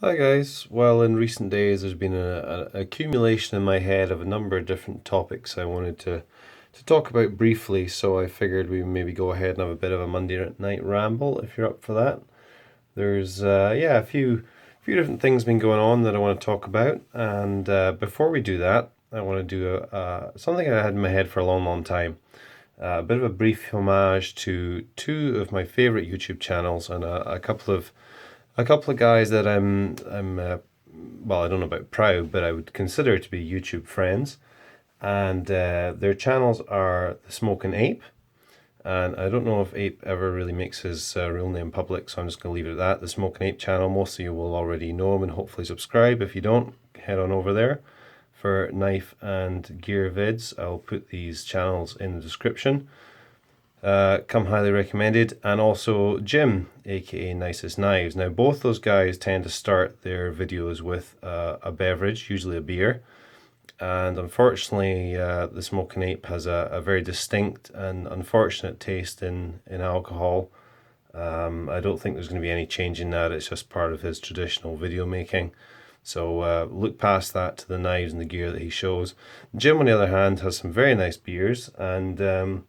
Hi guys. Well, in recent days, there's been an accumulation in my head of a number of different topics I wanted to talk about briefly. So I figured we maybe go ahead and have a bit of a Monday night ramble if you're up for that. There's yeah, a few different things been going on that I want to talk about, and before we do that, I want to do something I had in my head for a long time. A bit of a brief homage to two of my favorite YouTube channels and a couple of guys that I'm well, I don't know about proud, but I would consider to be YouTube friends. And their channels are The Smoking Ape. And I don't know if Ape ever really makes his real name public, so I'm just going to leave it at that. The Smoking Ape channel, most of you will already know him and hopefully subscribe. If you don't, head on over there for knife and gear vids. I'll put these channels in the description. Come highly recommended. And also Jim, aka Nicest Knives. Now, both those guys tend to start their videos with a beverage, usually a beer. And unfortunately, the Smoking Ape has a very distinct and unfortunate taste in alcohol. I don't think there's going to be any change in that. It's just part of his traditional video making. So look past that to the knives and the gear that he shows. Jim, on the other hand, has some very nice beers, and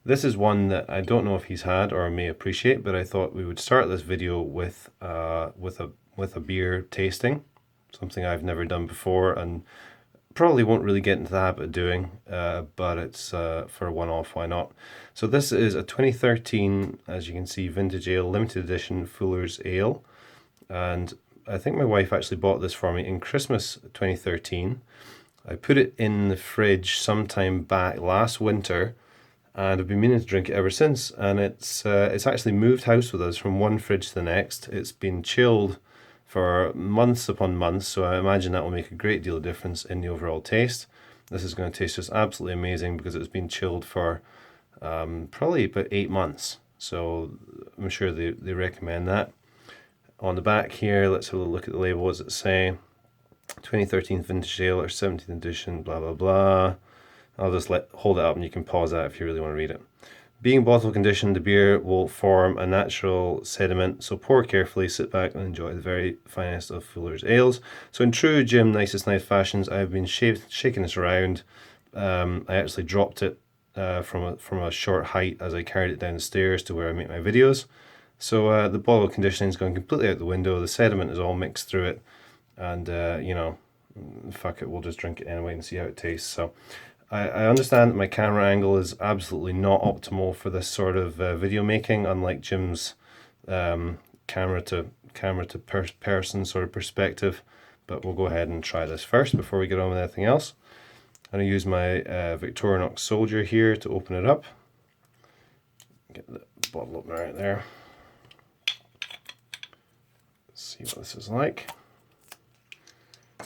this is one that I don't know if he's had or may appreciate, but I thought we would start this video with a beer tasting, something I've never done before, and probably won't really get into the habit of doing, but it's for a one-off, why not? So this is a 2013, as you can see, vintage ale, limited edition Fuller's Ale, and I think my wife actually bought this for me in Christmas 2013. I put it in the fridge sometime back last winter, and I've been meaning to drink it ever since. And it's actually moved house with us from one fridge to the next. It's been chilled for months upon months, so I imagine that will make a great deal of difference in the overall taste. This is going to taste just absolutely amazing because it's been chilled for probably about 8 months. So I'm sure they recommend that. On the back here, let's have a look at the label. What does it say? 2013 vintage ale or 17th edition, blah blah blah. I'll just hold it up and you can pause that if you really want to read it. Being bottle conditioned, the beer will form a natural sediment, so pour carefully, sit back and enjoy the very finest of Fuller's ales. So in true Jim Nicest Knife fashions, I've been shaking this around. I actually dropped it from a short height as I carried it down the stairs to where I make my videos. So the bottle conditioning is going completely out the window. The sediment is all mixed through it, and fuck it, we'll just drink it anyway and see how it tastes. So I understand that my camera angle is absolutely not optimal for this sort of video making, unlike Jim's camera to person sort of perspective. But we'll go ahead and try this first before we get on with anything else. I'm going to use my Victorinox Soldier here to open it up. Get the bottle opener right there. Let's see what this is like.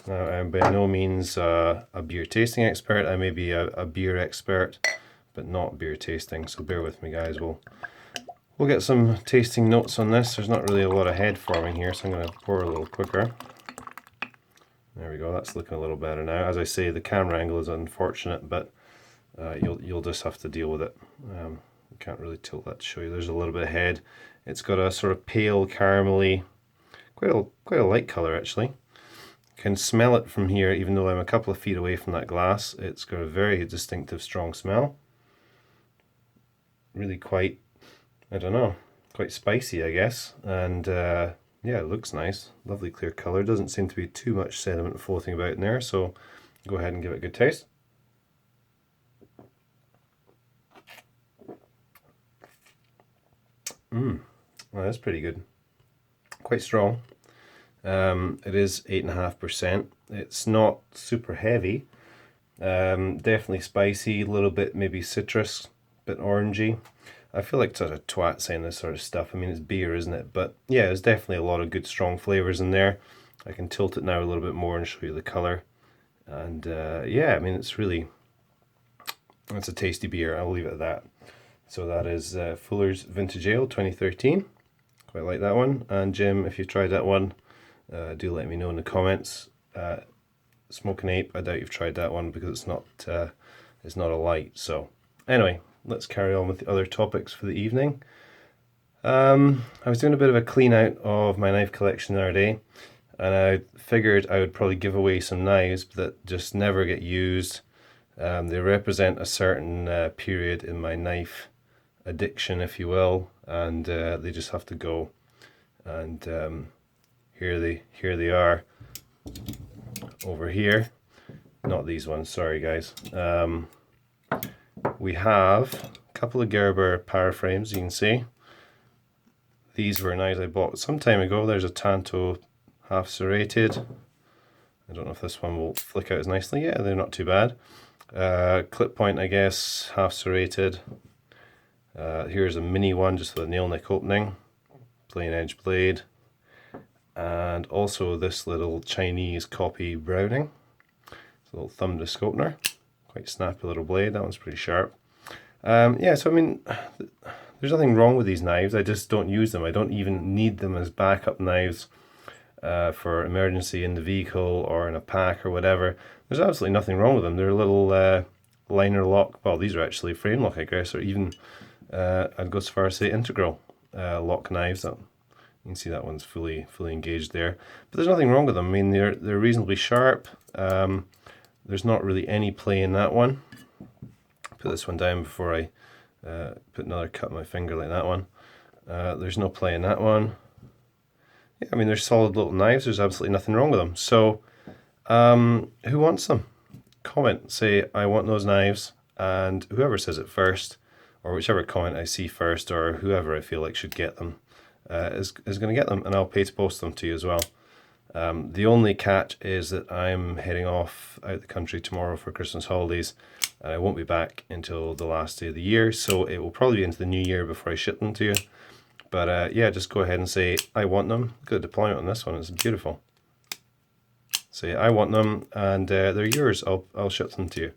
Now, I'm by no means a beer tasting expert. I may be a beer expert, but not beer tasting. So bear with me, guys. We'll get some tasting notes on this. There's not really a lot of head forming here, so I'm going to pour a little quicker. There we go. That's looking a little better now. As I say, the camera angle is unfortunate, but you'll just have to deal with it. Can't really tilt that to show you. There's a little bit of head. It's got a sort of pale caramelly, quite a light color actually. Can smell it from here, even though I'm a couple of feet away from that glass. It's got a very distinctive, strong smell. Really quite, I don't know, quite spicy, I guess. And yeah, it looks nice. Lovely clear color. Doesn't seem to be too much sediment floating about in there, so go ahead and give it a good taste. Well, that's pretty good. Quite strong. It is 8.5%. It's not super heavy. Definitely spicy, a little bit maybe citrus, a bit orangey. I feel like such a twat saying this sort of stuff. I mean, it's beer, isn't it? But yeah, there's definitely a lot of good strong flavors in there. I can tilt it now a little bit more and show you the color. And yeah, I mean, it's a tasty beer. I'll leave it at that. So that is Fuller's Vintage Ale 2013. Quite like that one. And Jim, if you've tried that one, do let me know in the comments. Smoking Ape, I doubt you've tried that one because it's not a light. So anyway, let's carry on with the other topics for the evening. I was doing a bit of a clean out of my knife collection the other day, and I figured I would probably give away some knives that just never get used. They represent a certain period in my knife addiction, if you will, and they just have to go. And here they are over here. Not these ones, sorry guys. We have a couple of Gerber paraframes, you can see. These were knives I bought some time ago. There's a Tanto half serrated. I don't know if this one will flick out as nicely. Yeah, they're not too bad. Clip point, I guess, half serrated. Here's a mini one just with a nail nick opening. Plain edge blade. And also this little Chinese copy Browning. It's a little thumb disc opener. Quite snappy little blade. That one's pretty sharp. Yeah, so I mean, there's nothing wrong with these knives. I just don't use them. I don't even need them as backup knives for emergency in the vehicle or in a pack or whatever. There's absolutely nothing wrong with them. They're a little liner lock. Well, these are actually frame lock, I guess, or even I'd go so far as to say integral lock knives. You can see that one's fully engaged there. But there's nothing wrong with them. I mean, they're reasonably sharp. There's not really any play in that one. Put this one down before I put another cut on my finger like that one. There's no play in that one. Yeah, I mean, they're solid little knives. There's absolutely nothing wrong with them. So, who wants them? Comment, say, I want those knives, and whoever says it first, or whichever comment I see first, or whoever I feel like should get them, is going to get them, and I'll pay to post them to you as well. The only catch is that I'm heading off out the country tomorrow for Christmas holidays, and I won't be back until the last day of the year, so it will probably be into the new year before I ship them to you. But yeah, just go ahead and say, I want them. Look at the deployment on this one, it's beautiful. Say, I want them, and they're yours. I'll ship them to you.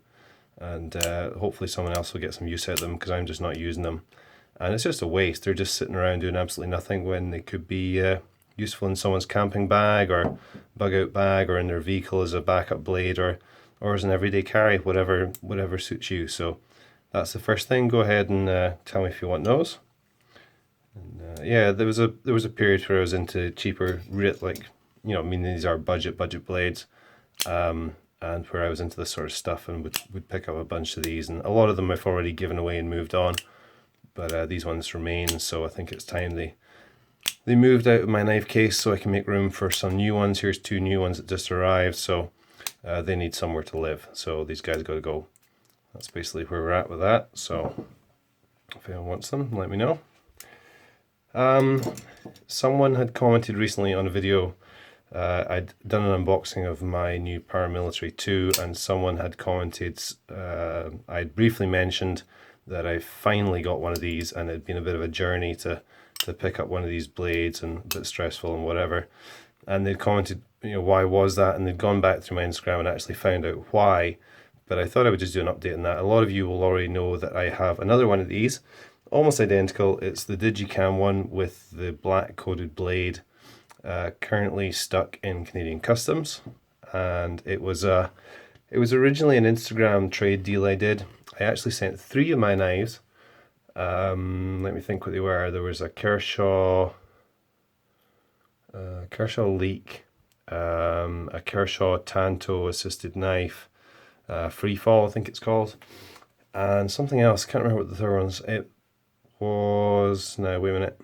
And hopefully someone else will get some use out of them, because I'm just not using them. And it's just a waste. They're just sitting around doing absolutely nothing when they could be useful in someone's camping bag or bug out bag, or in their vehicle as a backup blade, or as an everyday carry, whatever suits you. So that's the first thing. Go ahead and tell me if you want those. And, yeah, there was a period where I was into cheaper, like, you know, I mean, these are budget blades, and where I was into this sort of stuff and would pick up a bunch of these, and a lot of them I've already given away and moved on, but these ones remain. So I think it's time they moved out of my knife case so I can make room for some new ones. Here's two new ones that just arrived, so they need somewhere to live. So these guys got to go. That's basically where we're at with that. So if anyone wants them, let me know. Someone had commented recently on a video. I'd done an unboxing of my new Paramilitary 2, and someone had commented, I'd briefly mentioned that I finally got one of these, and it had been a bit of a journey to pick up one of these blades, and a bit stressful and whatever. And they'd commented, you know, why was that? And they'd gone back through my Instagram and actually found out why. But I thought I would just do an update on that. A lot of you will already know that I have another one of these, almost identical. It's the Digicam one with the black coated blade, currently stuck in Canadian Customs. And it was originally an Instagram trade deal I did. I actually sent 3 of my knives. Let me think what they were. There was a Kershaw Leak, a Kershaw Tanto assisted knife, Free Fall I think it's called, and something else. Can't remember what the third one was. It was, no, wait a minute.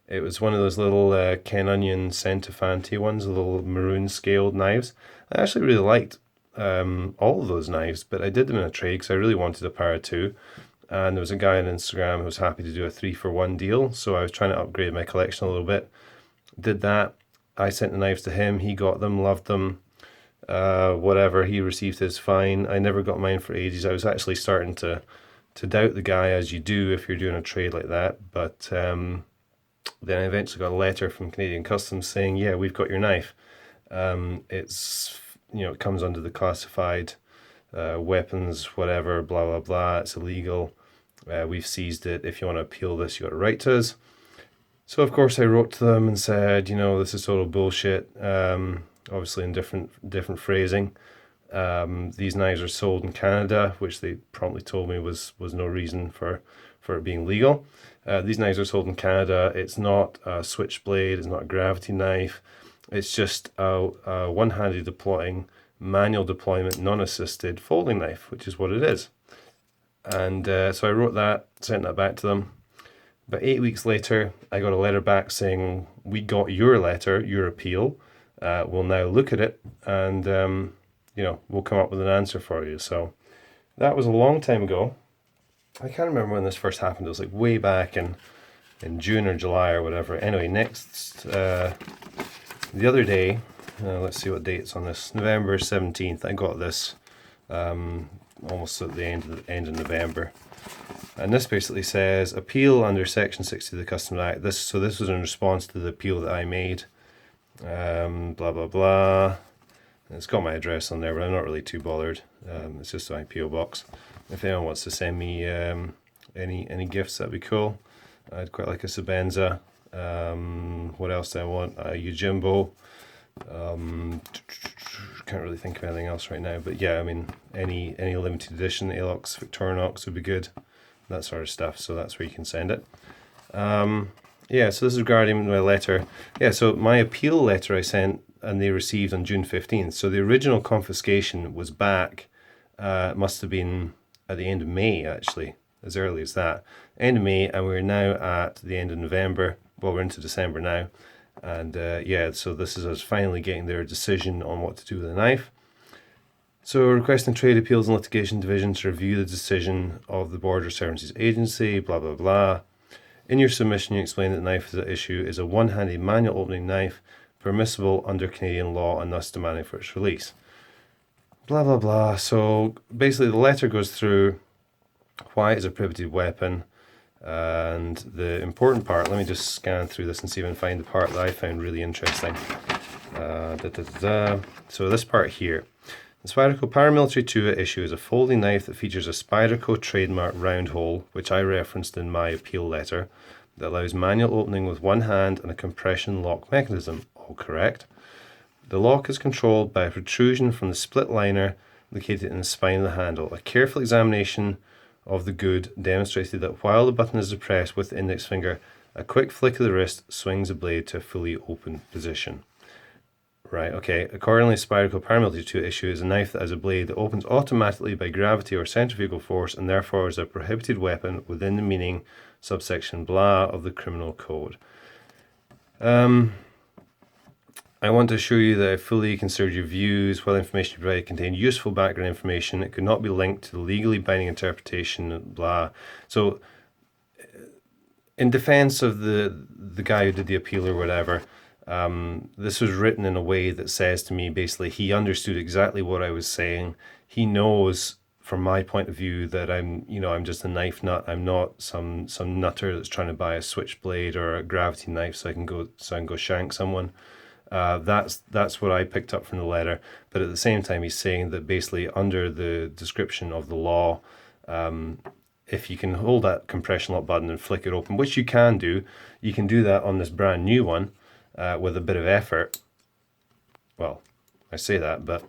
It was one of those little Ken Onion Centofanti ones, the little maroon scaled knives. I actually really liked all of those knives, but I did them in a trade because I really wanted a Para 2. And there was a guy on Instagram who was happy to do a 3-for-1 deal, so I was trying to upgrade my collection a little bit. Did that. I sent the knives to him. He got them, loved them, whatever. He received his fine. I never got mine for ages. I was actually starting to doubt the guy, as you do if you're doing a trade like that. But then I eventually got a letter from Canadian Customs saying, yeah, we've got your knife. It's, you know, it comes under the classified weapons, whatever, blah, blah, blah. It's illegal. We've seized it. If you want to appeal this, you got to write to us. So, of course, I wrote to them and said, you know, this is total bullshit, obviously in different phrasing. These knives are sold in Canada, which they promptly told me was no reason for for it being legal. These knives are sold in Canada. It's not a switchblade, it's not a gravity knife. It's just a one-handed deploying, manual deployment, non-assisted folding knife, which is what it is. And so I wrote that, sent that back to them. About 8 weeks later, I got a letter back saying, we got your letter, your appeal. We'll now look at it and, we'll come up with an answer for you. So that was a long time ago. I can't remember when this first happened. It was like way back in June or July or whatever. Anyway, the other day, let's see what date it's on this, November 17th, I got this almost at the end of November. And this basically says, appeal under Section 60 of the Customs Act. So this was in response to the appeal that I made. Blah, blah, blah. It's got my address on there, but I'm not really too bothered. It's just my P.O. box. If anyone wants to send me any gifts, that'd be cool. I'd quite like a Sebenza. What else do I want? A Yojimbo. Can't really think of anything else right now, but yeah, I mean, any limited edition Alox, Victorinox would be good, that sort of stuff. So that's where you can send it. Yeah, so this is regarding my letter. Yeah, so my appeal letter I sent and they received on June 15th. So the original confiscation was back, must have been at the end of May, actually, as early as that. End of May, and we're now at the end of November. Well, we're into December now. And yeah, so this is us finally getting their decision on what to do with the knife. So requesting Trade Appeals and Litigation Division to review the decision of the Border Services Agency, blah, blah, blah. In your submission, you explain that the knife at issue is a one-handed manual opening knife permissible under Canadian law and thus demanding for its release. Blah, blah, blah. So basically the letter goes through why it's a prohibited weapon. And the important part, let me just scan through this and see if I can find the part that I found really interesting. So this part here. The Spyderco Paramilitary 2 at issue is a folding knife that features a Spyderco trademark round hole, which I referenced in my appeal letter, that allows manual opening with one hand and a compression lock mechanism. All correct. The lock is controlled by a protrusion from the split liner located in the spine of the handle. A careful examination of the good demonstrated that while the button is depressed with the index finger, a quick flick of the wrist swings the blade to a fully open position. Right, okay. Accordingly, Spyderco Paramilitary 2 issue is a knife that has a blade that opens automatically by gravity or centrifugal force and therefore is a prohibited weapon within the meaning subsection blah of the criminal code. I want to assure you that I fully considered your views. While the information you provided contained useful background information, it could not be linked to the legally binding interpretation, blah. So, in defense of the guy who did the appeal or whatever, this was written in a way that says to me, basically, he understood exactly what I was saying. He knows, from my point of view, that I'm just a knife nut. I'm not some nutter that's trying to buy a switchblade or a gravity knife so I can go shank someone. That's what I picked up from the letter. But at the same time, he's saying that basically under the description of the law, if you can hold that compression lock button and flick it open, which you can do that on this brand new one with a bit of effort. Well, I say that, but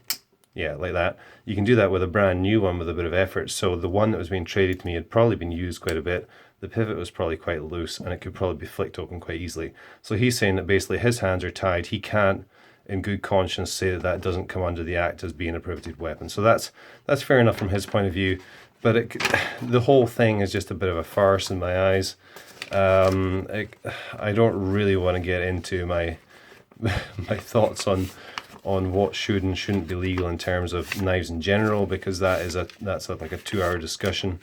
yeah, like that. You can do that with a brand new one with a bit of effort. So the one that was being traded to me had probably been used quite a bit. The pivot was probably quite loose and it could probably be flicked open quite easily. So he's saying that basically his hands are tied. He can't, in good conscience, say that doesn't come under the act as being a prohibited weapon. So that's fair enough from his point of view. But the whole thing is just a bit of a farce in my eyes. I don't really want to get into my thoughts on what should and shouldn't be legal in terms of knives in general, because that's like a 2-hour discussion.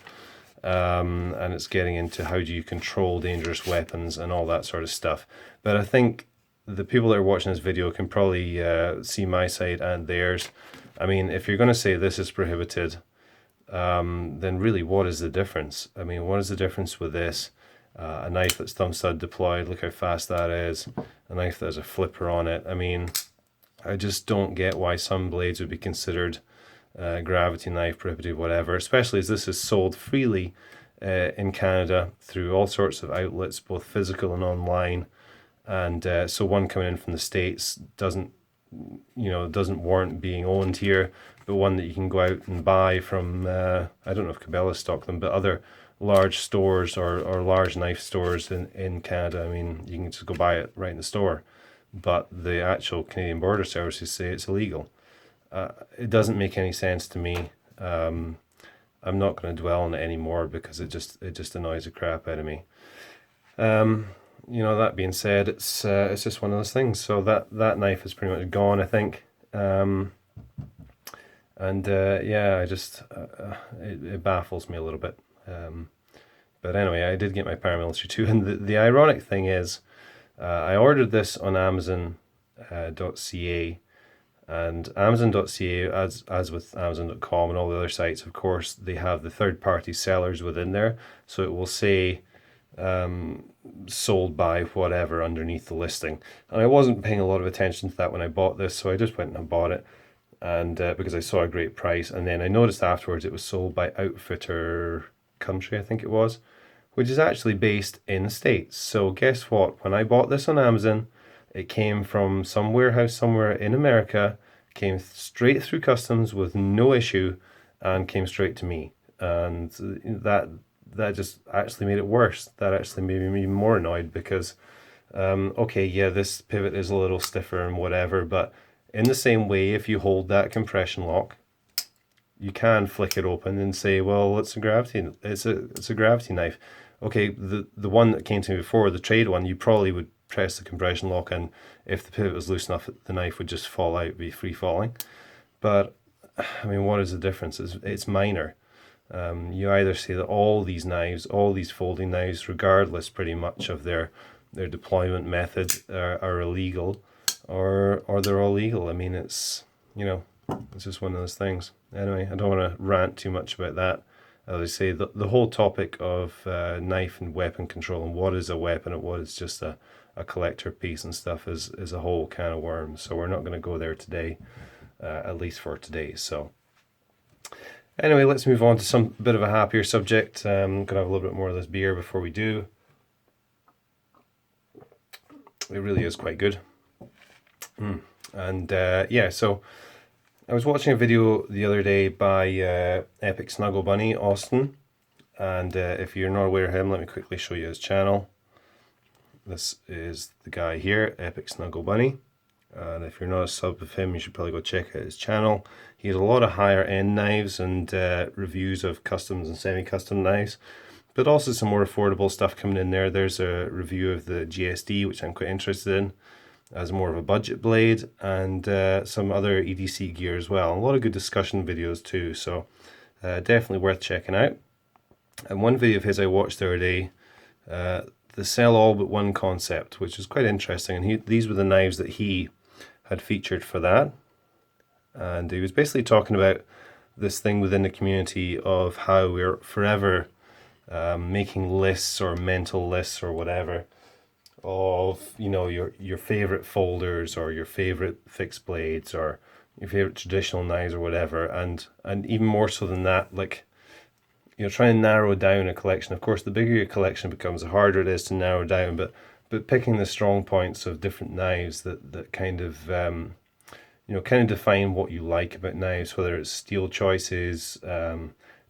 And it's getting into how do you control dangerous weapons and all that sort of stuff. But I think the people that are watching this video can probably see my side and theirs. I mean, if you're going to say this is prohibited, then really what is the difference? I mean, what is the difference with this? A knife that's thumb stud deployed, look how fast that is. A knife that has a flipper on it. I mean, I just don't get why some blades would be considered gravity knife, prohibited, whatever, especially as this is sold freely in Canada through all sorts of outlets, both physical and online. And so one coming in from the States doesn't warrant being owned here, but one that you can go out and buy from, I don't know if Cabela's stock them, but other large stores or large knife stores in Canada. I mean, you can just go buy it right in the store, but the actual Canadian Border Services say it's illegal. It doesn't make any sense to me. I'm not going to dwell on it anymore because it just annoys the crap out of me. That being said, it's just one of those things. So that knife is pretty much gone, I think. I just it baffles me a little bit. But anyway, I did get my paramilitary too, and the ironic thing is, I ordered this on Amazon.ca, and Amazon.ca, as with Amazon.com and all the other sites, of course, they have the third-party sellers within there, so it will say sold by whatever underneath the listing. And I wasn't paying a lot of attention to that when I bought this, so I just went and bought it, and because I saw a great price, and then I noticed afterwards it was sold by Outfitter Country, I think it was, which is actually based in the States. So guess what? When I bought this on Amazon, it came from some warehouse somewhere in America, came straight through customs with no issue, and came straight to me. And that just actually made it worse. That actually made me even more annoyed because, okay, yeah, this pivot is a little stiffer and whatever, but in the same way, if you hold that compression lock, you can flick it open and say, well, it's a gravity knife. Okay, the one that came to me before, the trade one, you probably would press the compression lock, and if the pivot was loose enough, the knife would just fall out, be free falling. But I mean, what is the difference? It's minor. You either say that all these knives, all these folding knives, regardless pretty much of their deployment method, are illegal, or they're all legal. I mean, it's just one of those things. Anyway, I don't want to rant too much about that. As I say, the whole topic of knife and weapon control and what is a weapon and what is just a collector piece and stuff is a whole can of worms. So we're not going to go there today, at least for today. So anyway, let's move on to some bit of a happier subject. I'm going to have a little bit more of this beer before we do. It really is quite good. So I was watching a video the other day by Epic Snuggle Bunny Austin, and if you're not aware of him, let me quickly show you his channel. This is the guy here, Epic Snuggle Bunny, and if you're not a sub of him, you should probably go check out his channel. He has a lot of higher end knives and reviews of customs and semi-custom knives, but also some more affordable stuff coming in there. There's a review of the GSD, which I'm quite interested in, as more of a budget blade, and some other EDC gear as well. A lot of good discussion videos too, so definitely worth checking out. And one video of his I watched the other day, the sell all but one concept, which is quite interesting. And these were the knives that he had featured for that. And he was basically talking about this thing within the community of how we're forever making lists or mental lists or whatever of your favorite folders or your favorite fixed blades or your favorite traditional knives or whatever, and even more so than that, like trying to narrow down a collection. Of course, the bigger your collection becomes, the harder it is to narrow down, but picking the strong points of different knives that kind of define what you like about knives, whether it's steel choices,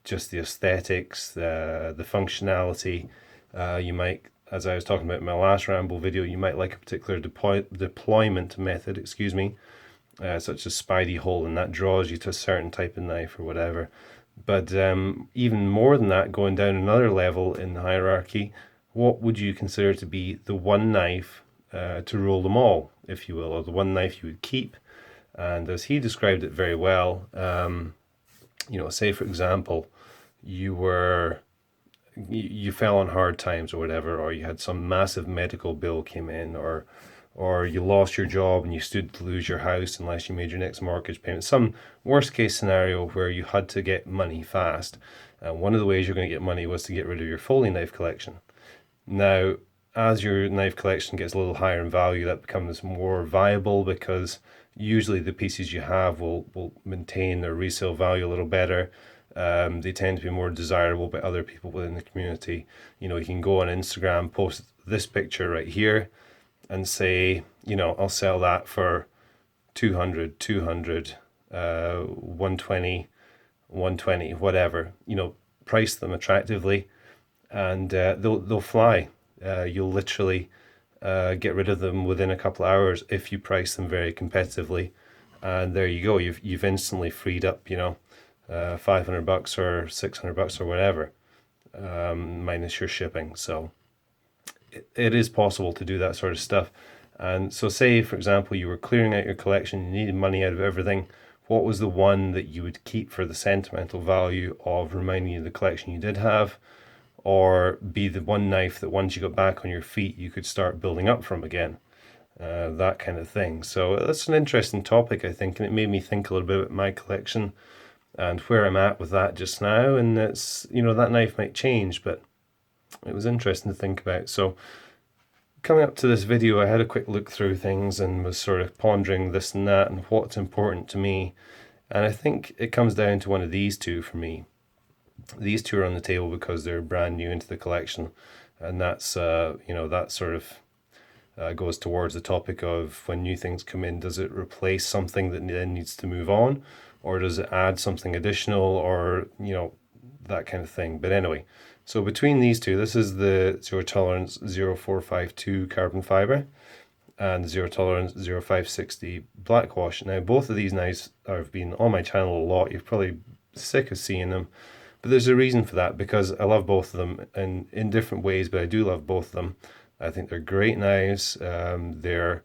just the aesthetics, the functionality. You might, as I was talking about in my last Ramble video, you might like a particular deployment method, such as Spidey hole, and that draws you to a certain type of knife or whatever. But even more than that, going down another level in the hierarchy, what would you consider to be the one knife to rule them all, if you will, or the one knife you would keep? And as he described it very well, say for example, you fell on hard times or whatever, or you had some massive medical bill came in, or you lost your job and you stood to lose your house unless you made your next mortgage payment. Some worst case scenario where you had to get money fast. And one of the ways you're going to get money was to get rid of your folding knife collection. Now, as your knife collection gets a little higher in value, that becomes more viable because usually the pieces you have will maintain their resale value a little better. They tend to be more desirable by other people within the community. You can go on Instagram, post this picture right here, and say, I'll sell that for 200, 120, 120, whatever. Price them attractively, and they'll fly. You'll literally get rid of them within a couple of hours if you price them very competitively, and there you go. You've instantly freed up, $500 or $600 or whatever, minus your shipping. So it is possible to do that sort of stuff. And so, say for example, you were clearing out your collection, you needed money out of everything. What was the one that you would keep for the sentimental value of reminding you of the collection you did have, or be the one knife that once you got back on your feet, you could start building up from again? That kind of thing. So that's an interesting topic, I think, and it made me think a little bit about my collection and where I'm at with that just now. And it's, that knife might change, but it was interesting to think about. So coming up to this video, I had a quick look through things and was sort of pondering this and that and what's important to me. And I think it comes down to one of these two for me. These two are on the table because they're brand new into the collection, and that's that sort of goes towards the topic of when new things come in, does it replace something that then needs to move on, or does it add something additional, or that kind of thing. But anyway, so between these two, this is the Zero Tolerance 0452 carbon fiber and Zero Tolerance 0560 black wash. Now both of these knives have been on my channel a lot. You're probably sick of seeing them, but there's a reason for that, because I love both of them in different ways, but I do love both of them. I think they're great knives. They're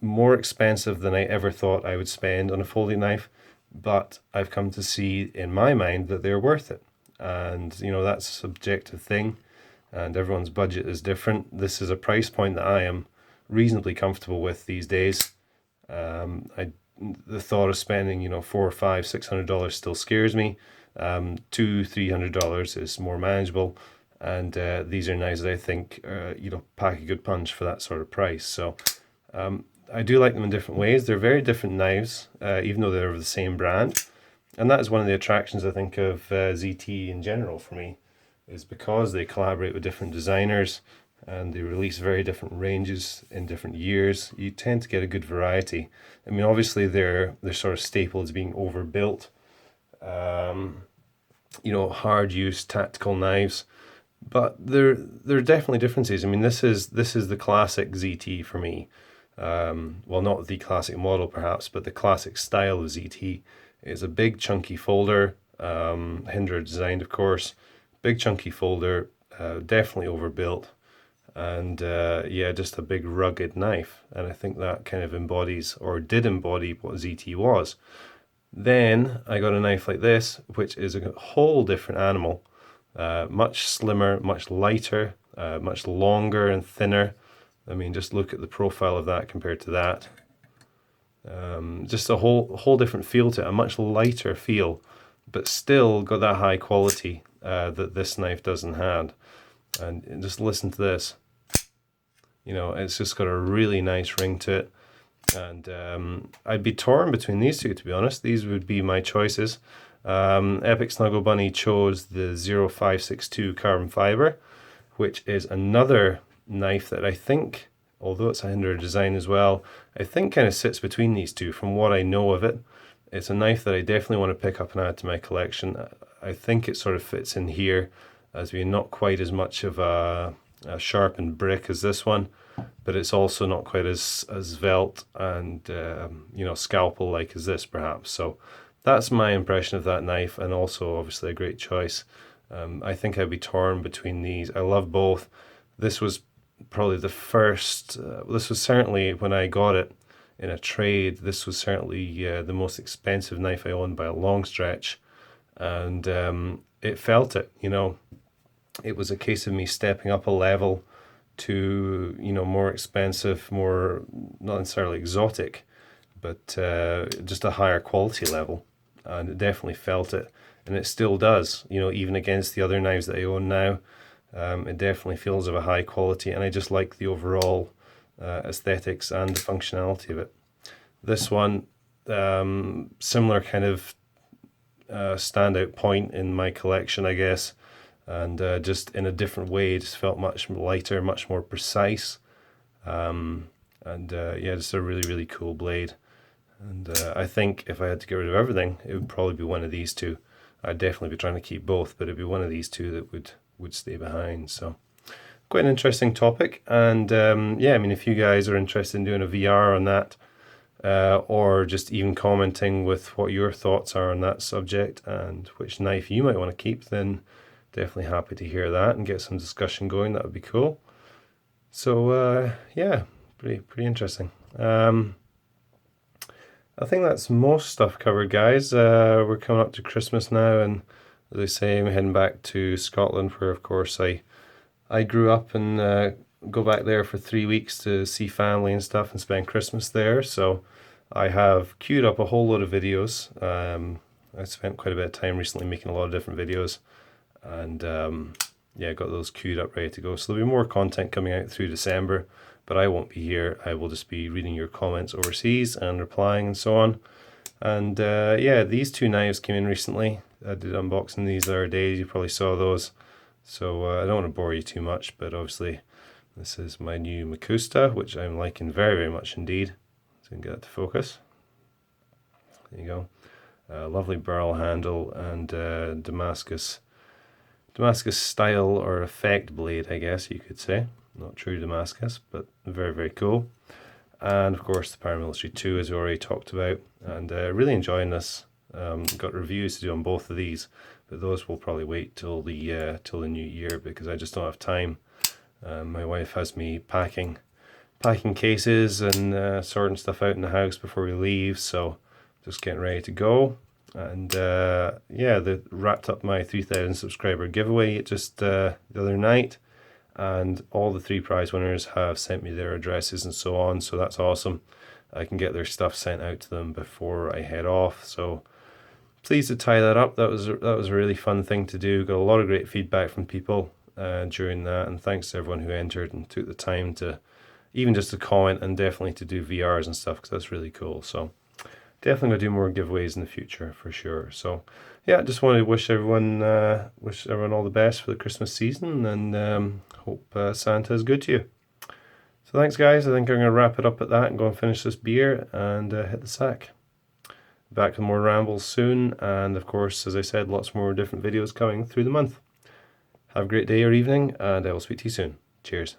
more expensive than I ever thought I would spend on a folding knife, but I've come to see in my mind that they're worth it. And that's a subjective thing, and everyone's budget is different. This is a price point that I am reasonably comfortable with these days. The thought of spending $400 or $500, $600 still scares me. $200-$300 is more manageable, and these are knives that I think pack a good punch for that sort of price. So I do like them in different ways. They're very different knives, even though they're of the same brand. And that is one of the attractions, I think, of ZT in general for me, is because they collaborate with different designers and they release very different ranges in different years. You tend to get a good variety. I mean, obviously they're sort of stapled as being overbuilt, hard use tactical knives, but there are definitely differences. I mean, this is the classic ZT for me. Well, not the classic model perhaps, but the classic style of ZT. Is a big chunky folder, Hinder designed, of course. Big chunky folder, definitely overbuilt, and just a big rugged knife. And I think that kind of embodies, or did embody, what ZT was. Then I got a knife like this, which is a whole different animal, much slimmer, much lighter, much longer and thinner. I mean, just look at the profile of that compared to that. Just a whole different feel to it, a much lighter feel, but still got that high quality that this knife doesn't have. And just listen to this. It's just got a really nice ring to it. And I'd be torn between these two, to be honest. These would be my choices. Epic Snuggle Bunny chose the 0562 carbon fiber, which is another knife that I think, although it's a Hinder design as well, I think kind of sits between these two from what I know of it. It's a knife that I definitely want to pick up and add to my collection. I think it sort of fits in here as being not quite as much of a sharpened brick as this one, but it's also not quite as svelte and scalpel-like as this perhaps. So that's my impression of that knife, and also obviously a great choice. I think I'd be torn between these. I love both. This was probably the first, this was certainly, when I got it in a trade, this was certainly the most expensive knife I owned by a long stretch, and it felt it. It was a case of me stepping up a level to more expensive, more not necessarily exotic, but just a higher quality level, and it definitely felt it, and it still does. Even against the other knives that I own now. It definitely feels of a high quality, and I just like the overall aesthetics and the functionality of it. This one, similar kind of standout point in my collection, I guess, and just in a different way, it just felt much lighter, much more precise, and just a really, really cool blade. And I think if I had to get rid of everything, it would probably be one of these two. I'd definitely be trying to keep both, but it'd be one of these two that would would stay behind. So quite an interesting topic. And yeah, I mean, if you guys are interested in doing a VR on that, or just even commenting with what your thoughts are on that subject and which knife you might want to keep, then definitely happy to hear that and get some discussion going. That would be cool. So yeah, pretty interesting. I think that's most stuff covered, guys. We're coming up to Christmas now, and as I say, I'm heading back to Scotland, where of course I grew up, and go back there for 3 weeks to see family and stuff and spend Christmas there. So I have queued up a whole load of videos. I spent quite a bit of time recently making a lot of different videos, and yeah, got those queued up ready to go. So there'll be more content coming out through December, but I won't be here. I will just be reading your comments overseas and replying and so on. And yeah, these two knives came in recently. I did unboxing these the other days. You probably saw those. So I don't want to bore you too much, but obviously this is my new Makusta, which I'm liking very much indeed. So you can get that to focus. There you go. Lovely barrel handle and Damascus style or effect blade, I guess you could say. Not true Damascus, but very cool. And of course the Paramilitary 2, as we already talked about, and really enjoying this. Got reviews to do on both of these, but those will probably wait till the new year because I just don't have time. My wife has me packing cases and sorting stuff out in the house before we leave, so just getting ready to go. And yeah, they wrapped up my 3,000 subscriber giveaway just the other night, and all the 3 prize winners have sent me their addresses and so on, so that's awesome. I can get their stuff sent out to them before I head off, so pleased to tie that up. That was a really fun thing to do. Got a lot of great feedback from people during that, and thanks to everyone who entered and took the time to even just to comment and definitely to do VRs and stuff, because that's really cool. So definitely going to do more giveaways in the future for sure. So yeah, just wanted to wish everyone all the best for the Christmas season, and hope Santa is good to you. So thanks, guys. I think I'm going to wrap it up at that and go and finish this beer and hit the sack. Back with more rambles soon, and of course, as I said, lots more different videos coming through the month. Have a great day or evening, and I will speak to you soon. Cheers.